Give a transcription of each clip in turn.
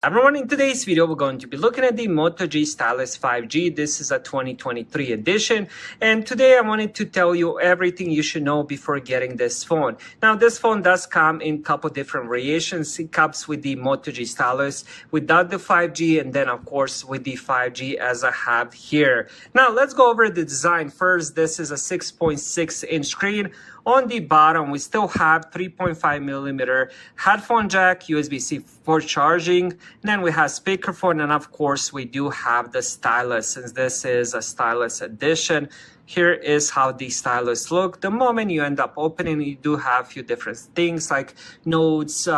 Everyone, in today's video, we're going to be looking at the Moto G Stylus 5G. This is a 2023 edition. And today I wanted to tell you everything you should know before getting this phone. Now, this phone does come in a couple different variations. It comes with the Moto G Stylus, without the 5G, and then, of course, with the 5G as I have here. Now, let's go over the design first. This is a 6.6-inch screen. On the bottom, we still have 3.5 millimeter headphone jack, USB-C for charging. And then we have speakerphone, and of course, we do have the stylus. Since this is a stylus edition, here is how the stylus look. The moment you end up opening, you do have a few different things like notes,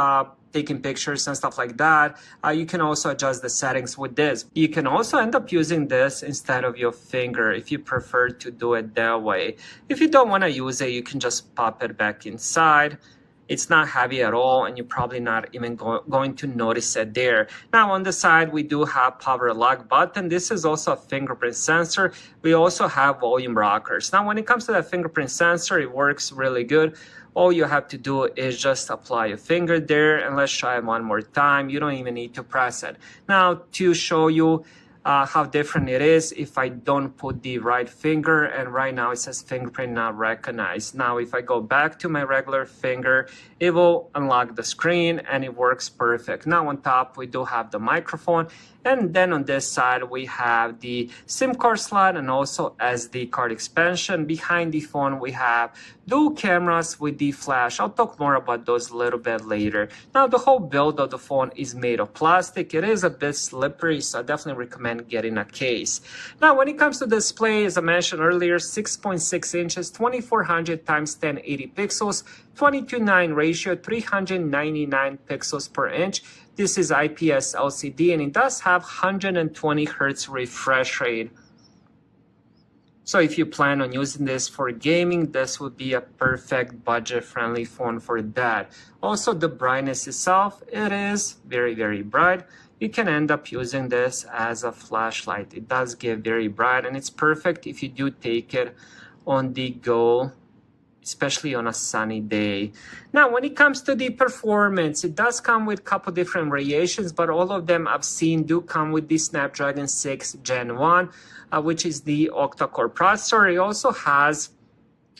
taking pictures and stuff like that. You can also adjust the settings with this. You can also end up using this instead of your finger if you prefer to do it that way. If you don't want to use it, you can just pop it back inside. It's not heavy at all, and you're probably not even going to notice it there. Now, on the side, we do have power lock button. This is also a fingerprint sensor. We also have volume rockers. Now, when it comes to that fingerprint sensor, it works really good. All you have to do is just apply your finger there, and let's try it one more time. You don't even need to press it. Now, to show you how different it is if I don't put the right finger, and right now it says fingerprint not recognized. Now, if I go back to my regular finger, it will unlock the screen and it works perfect. Now, on top, we do have the microphone, and then on this side, we have the SIM card slot and also SD card expansion. Behind the phone, we have dual cameras with the flash. I'll talk more about those a little bit later. Now, the whole build of the phone is made of plastic. It is a bit slippery, so I definitely recommend getting a case. Now, when it comes to display, as I mentioned earlier, 6.6 inches, 2400 x 1080 pixels, 22:9 ratio, 399 pixels per inch. This is IPS LCD, and it does have 120 Hz refresh rate. So if you plan on using this for gaming, this would be a perfect budget-friendly phone for that. Also, the brightness itself, it is very, very bright. You can end up using this as a flashlight. It does get very bright, and it's perfect if you do take it on the go, especially on a sunny day. Now, when it comes to the performance, it does come with a couple different variations, but all of them I've seen do come with the Snapdragon 6 Gen 1, which is the octa-core processor. It also has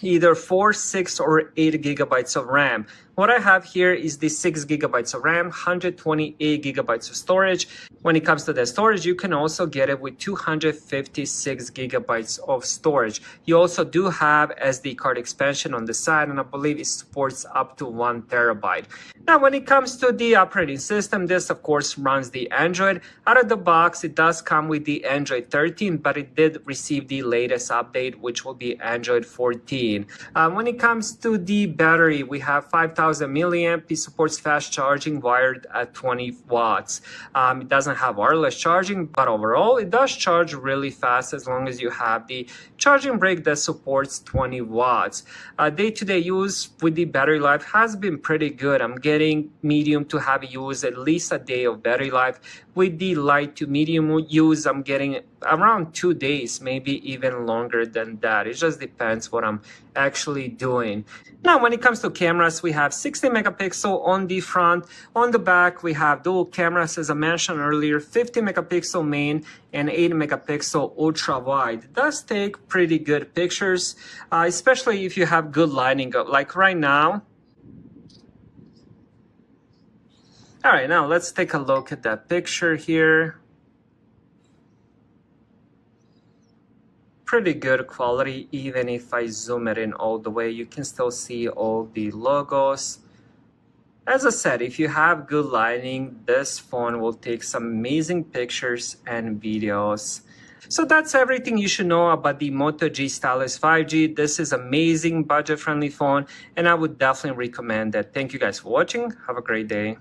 either 4, 6, or 8 gigabytes of RAM. What I have here is the 6 gigabytes of RAM, 128 gigabytes of storage. When it comes to the storage, you can also get it with 256 gigabytes of storage. You also do have SD card expansion on the side, and I believe it supports up to 1 terabyte. Now, when it comes to the operating system, this of course runs the Android. Out of the box, it does come with the Android 13, but it did receive the latest update, which will be Android 14. When it comes to the battery, we have 5,000 milliamp. It supports fast charging wired at 20 watts. It doesn't have wireless charging, but overall it does charge really fast as long as you have the charging brick that supports 20 watts. Day-to-day use with the battery life has been pretty good. I'm getting medium to heavy use at least a day of battery life. With the light to medium use, I'm getting around 2 days, maybe even longer than that. It just depends what I'm actually doing. Now, when it comes to cameras, we have 60 megapixel on the front. On the back, we have dual cameras, as I mentioned earlier, 50 megapixel main and 8 megapixel ultra wide. It does take pretty good pictures, especially if you have good lighting, like right now. All right, now let's take a look at that picture here. Pretty good quality. Even if I zoom it in all the way, you can still see all the logos. As I said, if you have good lighting, this phone will take some amazing pictures and videos. So that's everything you should know about the Moto G Stylus 5G. This is amazing budget-friendly phone, and I would definitely recommend it. Thank you guys for watching. Have a great day.